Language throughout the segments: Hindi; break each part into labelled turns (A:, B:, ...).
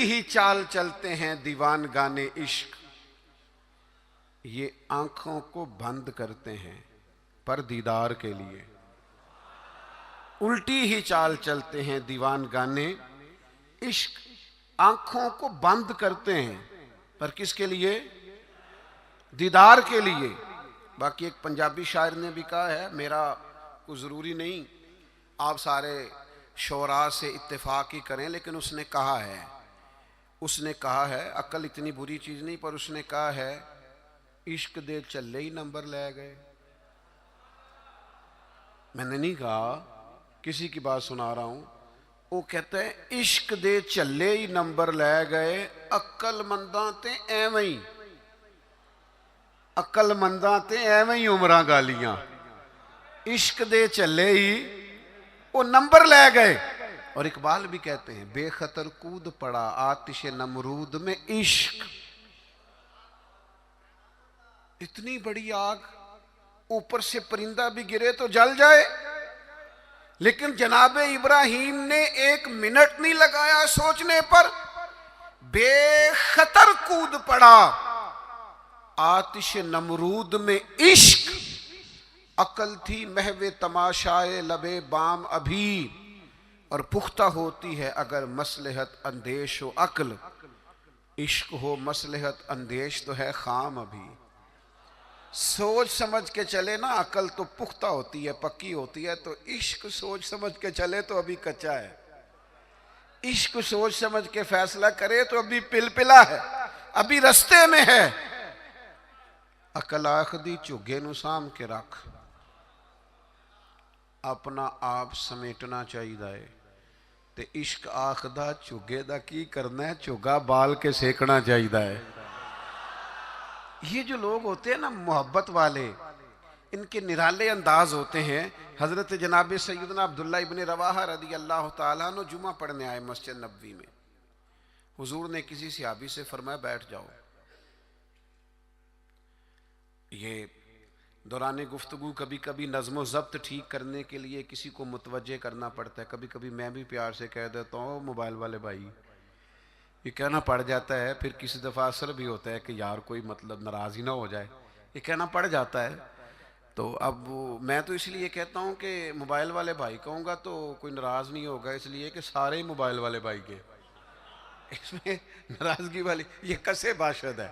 A: ही चाल चलते हैं दीवान गाने इश्क, ये आंखों को बंद करते हैं पर दीदार के लिए। उल्टी ही चाल चलते हैं दीवान गाने इश्क, आंखों को बंद करते हैं पर किसके लिए? दीदार के लिए। बाकी एक पंजाबी शायर ने भी कहा है, मेरा कोई ज़रूरी नहीं आप सारे शोरा से इत्तेफाक ही करें, लेकिन उसने कहा है अकल इतनी बुरी चीज़ नहीं, पर उसने कहा है इश्क दे चले ही नंबर ले गए। मैंने नहीं कहा, किसी की बात सुना रहा हूं। वो कहते हैं इश्क दे चले ही नंबर ले गए, अकलमंदा ते एवें ही, अकलमंदा ते एवें ही उमरां गालियां। इश्क दे चले ही वो नंबर ले गए। और इकबाल भी कहते हैं बेखतर कूद पड़ा आतिश नमरूद में इश्क। इतनी बड़ी आग, ऊपर से परिंदा भी गिरे तो जल जाए, लेकिन जनाबे इब्राहिम ने 1 मिनट नहीं लगाया सोचने पर, बेखतर कूद पड़ा आतिश नमरूद में इश्क। अकल थी महवे तमाशाए लबे बाम अभी, और पुख्ता होती है अगर मसलहत अंदेश हो अक्ल। इश्क हो मसलहत अंदेश तो है खाम अभी। सोच समझ के चले ना, अकल तो पुख्ता होती है, पक्की होती है, तो इश्क सोच समझ के चले तो अभी कच्चा है। इश्क सोच समझ के फैसला करे तो अभी पिलपिला है, अभी रस्ते में है। अकल आखदी झुगे नु साम के रख, अपना आप समेटना चाहिए। ते इश्क आखदा झुगे दा की करना है, झुगा बाल के सेकना चाहिए। ये जो लोग होते हैं ना मोहब्बत वाले, इनके निराले अंदाज होते हैं। हजरत जनाब सैयदना अब्दुल्ला इब्न रवाहा रदी अल्लाह ताला अन्हु जुमा पढ़ने आए मस्जिद नबवी में। हुजूर ने किसी सहाबी से फरमाया बैठ जाओ। ये दौरान गुफ्तगू कभी कभी नज़्म ज़ब्त ठीक करने के लिए किसी को मुतवज्जे करना पड़ता है। कभी कभी मैं भी प्यार से कह देता हूँ मोबाइल वाले भाई, ये कहना पड़ जाता है। फिर किसी दफ़ा असर भी होता है कि यार कोई मतलब नाराज़ ही ना हो जाए, ये कहना पड़ जाता है। तो अब मैं तो इसलिए कहता हूँ कि मोबाइल वाले भाई कहूँगा तो कोई नाराज़ नहीं होगा, इसलिए कि सारे ही मोबाइल वाले भाई के, इसमें नाराज़गी वाली ये कसे बाशद है,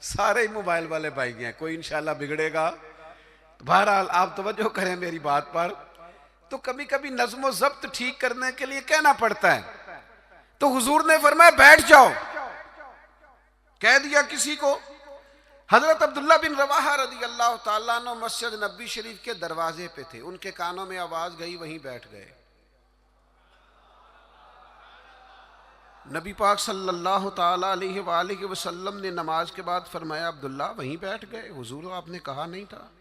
A: सारे ही मोबाइल वाले भाई हैं, कोई इंशाल्लाह बिगड़ेगा। बहरहाल आप तवज्जो करें मेरी बात पर। तो कभी कभी नज़्म ज़ब्त ठीक करने के लिए कहना पड़ता है। तो हुजूर ने फरमाया बैठ जाओ, कह दिया किसी को। हजरत अब्दुल्ला बिन रवाहा रदी अल्लाह ताला अन्हु मस्जिद नबी शरीफ के दरवाजे पे थे, उनके कानों में आवाज गई, वहीं बैठ गए। नबी पाक सल्लल्लाहु ताला अलैहि वसल्लम ने नमाज के बाद फरमाया अब्दुल्ला वहीं बैठ गए, हुजूर आपने कहा नहीं था।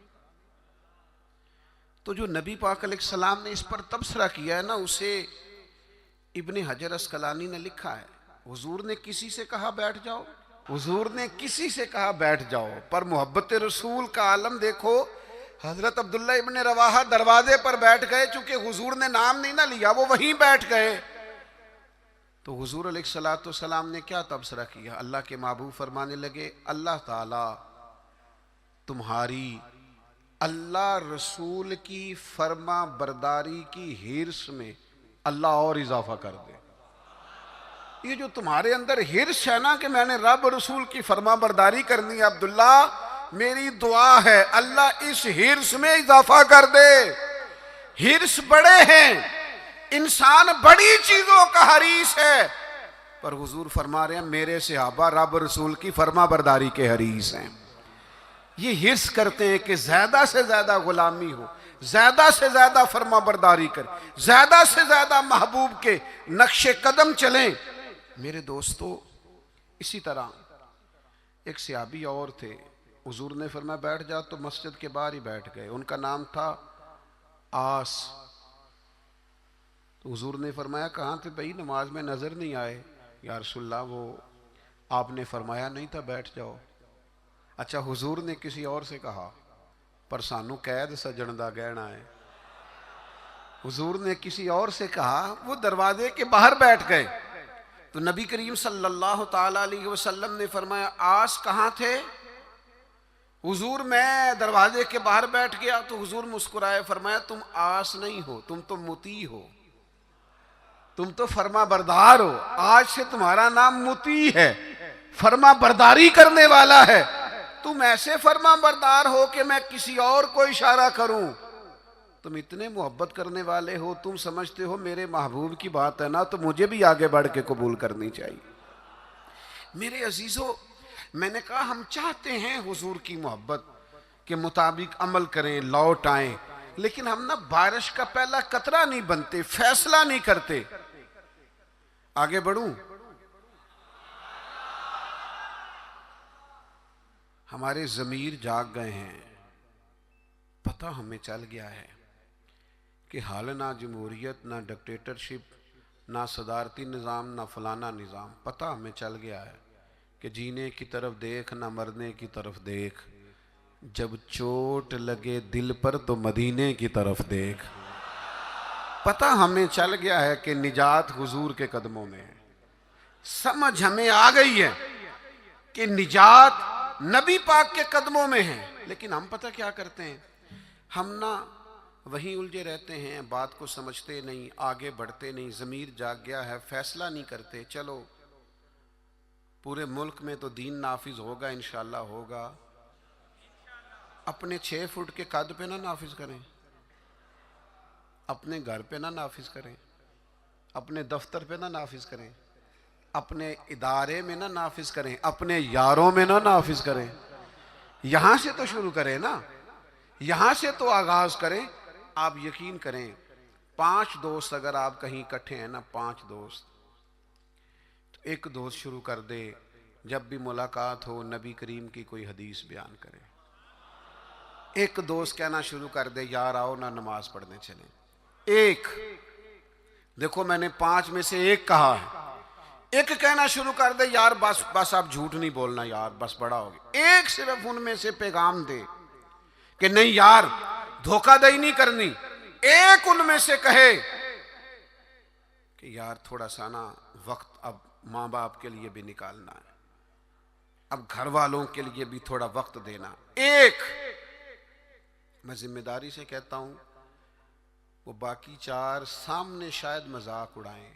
A: तो जो नबी पाक अलैहिस्सलाम ने इस पर तबसरा किया है ना, उसे इब्ने हजर अस्कलानी ने लिखा है, हुजूर ने किसी से कहा बैठ जाओ, हुजूर ने किसी से कहा बैठ जाओ, पर मोहब्बत रसूल का आलम देखो। हजरत अब्दुल्ला इब्ने रवाहा दरवाजे पर बैठ गए, चूंकि हुजूर ने नाम नहीं ना लिया, वो वहीं बैठ गए। तो हुजूर अलैहिस्सलाम ने क्या तबसरा किया? अल्लाह के महबूब फरमाने लगे अल्लाह ताला तुम्हारी अल्लाह रसूल की फरमा बरदारी की हिर्स में अल्लाह और इजाफा कर दे। ये जो तुम्हारे अंदर हिर्स है ना कि मैंने रब रसूल की फरमा बरदारी करनी है, अब्दुल्ला मेरी दुआ है अल्लाह इस हिर्स में इजाफा कर दे। हिर्स बड़े हैं, इंसान बड़ी चीजों का हरीस है, पर हुजूर फरमा रहे हैं मेरे सहाबा रब रसूल की फरमा बरदारी के हरीस हैं। ये हिर्स करते हैं कि ज्यादा से ज्यादा गुलामी हो, ज्यादा से ज्यादा फरमा बरदारी करें, ज्यादा से ज्यादा महबूब के नक्शे कदम चलें। मेरे दोस्तों, इसी तरह एक सहाबी और थे, हुजूर ने फरमाया बैठ जा, तो मस्जिद के बाहर ही बैठ गए। उनका नाम था आस। तो हुजूर ने फरमाया कहाँ थे भाई, नमाज में नजर नहीं आए। या रसूलल्लाह वो आपने फरमाया नहीं था बैठ जाओ। अच्छा, हुजूर ने किसी और से कहा, पर सानू कैद सजन दा गहना है। हुजूर ने किसी और से कहा, वो दरवाजे के बाहर बैठ गए। तो नबी करीम सल्लल्लाहु ताला अलैहि वसल्लम ने फरमाया, आस कहाँ थे हुजूर? मैं दरवाजे के बाहर बैठ गया। तो हुजूर मुस्कुराए, फरमाया, तुम आस नहीं हो, तुम तो मुती हो, तुम तो फरमा बरदार हो। आज से तुम्हारा नाम मुती है, फरमा बरदारी करने वाला है। तुम ऐसे फरमा बरदार हो कि मैं किसी और को इशारा करूं। तुम इतने मोहब्बत करने वाले हो, तुम समझते हो मेरे महबूब की बात है ना, तो मुझे भी आगे बढ़ के कबूल करनी चाहिए। मेरे अजीजों, मैंने कहा हम चाहते हैं हुजूर की मोहब्बत के मुताबिक अमल करें, लौट आए, लेकिन हम ना बारिश का पहला कतरा नहीं बनते, फैसला नहीं करते। आगे बढ़ूं? हमारे ज़मीर जाग गए हैं, पता हमें चल गया है कि हाल ना जमहूरियत, ना डिक्टेटरशिप, ना सदारती निज़ाम, ना फलाना निज़ाम। पता हमें चल गया है कि जीने की तरफ देख, ना मरने की तरफ देख, जब चोट लगे दिल पर तो मदीने की तरफ देख। पता हमें चल गया है कि निजात हुजूर के कदमों में है। समझ हमें आ गई है कि निजात नबी पाक के कदमों में है। लेकिन हम पता क्या करते हैं, हम ना वहीं उलझे रहते हैं, बात को समझते नहीं, आगे बढ़ते नहीं। ज़मीर जाग गया है, फैसला नहीं करते। चलो पूरे मुल्क में तो दीन नाफिज होगा, इंशाल्लाह होगा। अपने 6 फुट के कद पे ना नाफिज करें, अपने घर पे ना नाफिज करें, अपने दफ्तर पे ना नाफिज करें, अपने इदारे में ना नाफिज करें, अपने यारों में ना नाफिज करें। यहां से तो शुरू करें ना, यहां से तो आगाज करें। आप यकीन करें, 5 दोस्त अगर आप कहीं इकट्ठे हैं ना, 5 दोस्त, तो एक दोस्त शुरू कर दे, जब भी मुलाकात हो नबी करीम की कोई हदीस बयान करे। एक दोस्त कहना शुरू कर दे, यार आओ ना नमाज पढ़ने चले। एक, देखो मैंने 5 में से एक कहा है। एक कहना शुरू कर दे, यार बस बस आप झूठ नहीं बोलना यार, बस बड़ा हो गया। एक सिर्फ उनमें से पैगाम दे कि नहीं यार धोखाधड़ी नहीं करनी। एक उनमें से कहे कि यार थोड़ा सा ना वक्त अब माँ बाप के लिए भी निकालना है, अब घर वालों के लिए भी थोड़ा वक्त देना। एक, मैं जिम्मेदारी से कहता हूं, वो बाकी 4 सामने शायद मजाक उड़ाएं,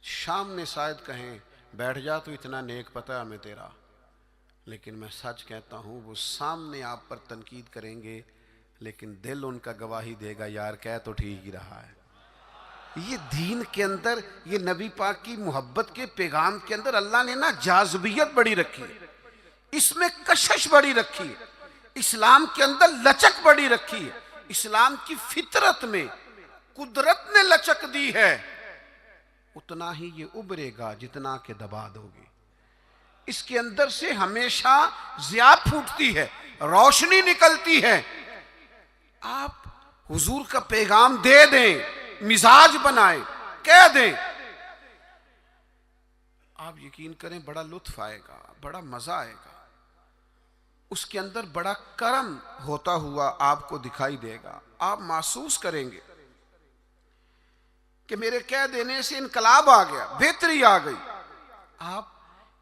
A: सामने शायद कहें बैठ जा तो इतना नेक पता है हमें तेरा, लेकिन मैं सच कहता हूं वो सामने आप पर तनकीद करेंगे, लेकिन दिल उनका गवाही देगा, यार कह तो ठीक ही रहा है। ये दीन के अंदर, ये नबी पाक की मोहब्बत के पैगाम के अंदर अल्लाह ने ना जाज़बियत बड़ी रखी है, इसमें कशिश बड़ी रखी है, इस्लाम के अंदर लचक बड़ी रखी है। इस्लाम की फितरत में कुदरत ने लचक दी है, उतना ही ये उभरेगा जितना के दबा दोगे। इसके अंदर से हमेशा ज़िया फूटती है, रोशनी निकलती है। आप हुजूर का पैगाम दे दें, मिजाज बनाए, कह दें, आप यकीन करें बड़ा लुत्फ आएगा, बड़ा मजा आएगा। उसके अंदर बड़ा करम होता हुआ आपको दिखाई देगा। आप महसूस करेंगे कि मेरे कह देने से इनकलाब आ गया, बेहतरी आ गई। आप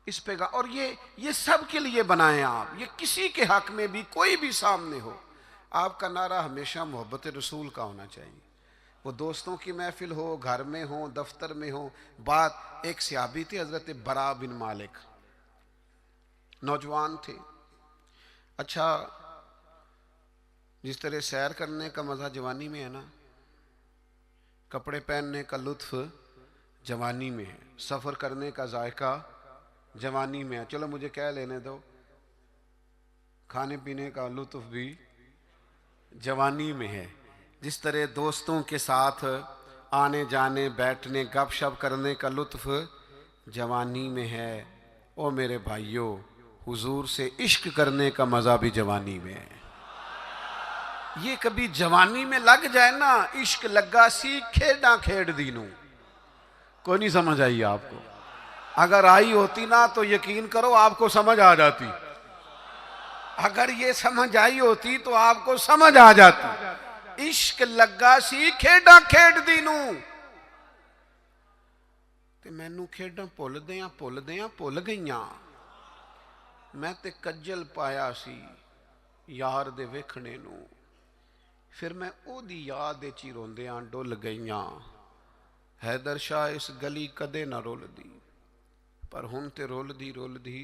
A: इस पे और ये सब के लिए बनाए आप, ये किसी के हक में भी कोई भी सामने हो, आपका नारा हमेशा मोहब्बत रसूल का होना चाहिए। वो दोस्तों की महफिल हो, घर में हो, दफ्तर में हो। बात एक सहाबी थे, हजरत बरा बिन मालिक, नौजवान थे। अच्छा, जिस तरह सैर करने का मजा जवानी में है ना, कपड़े पहनने का लुत्फ जवानी में है, सफर करने का जायका जवानी में है। चलो मुझे कह लेने दो, खाने पीने का लुत्फ भी जवानी में है। जिस तरह दोस्तों के साथ आने जाने, बैठने, गपशप करने का लुत्फ जवानी में है। ओ मेरे भाइयों, हुजूर से इश्क करने का मजा भी जवानी में है। ये कभी जवानी में लग जाए ना, इश्क लगा सी खेड़ा खेड़ दीनू, कोई नहीं समझ आई आपको। अगर आई होती ना तो यकीन करो आपको समझ आ जाती। अगर ये समझ आई होती तो आपको समझ आ जाती। इश्क लगा सी खेड़ा खेड़ दीनू, ते मैनू खेडां भुलदियां भुल गईयां। मैं ते कज्जल पाया सी यार दे वेखणे नू, फिर मैं ओदी याद च ही रोंदियां डुल गईयां। हैदर शाह इस गली कदे ना रुलदी, पर हुण ते रुलदी रुलदी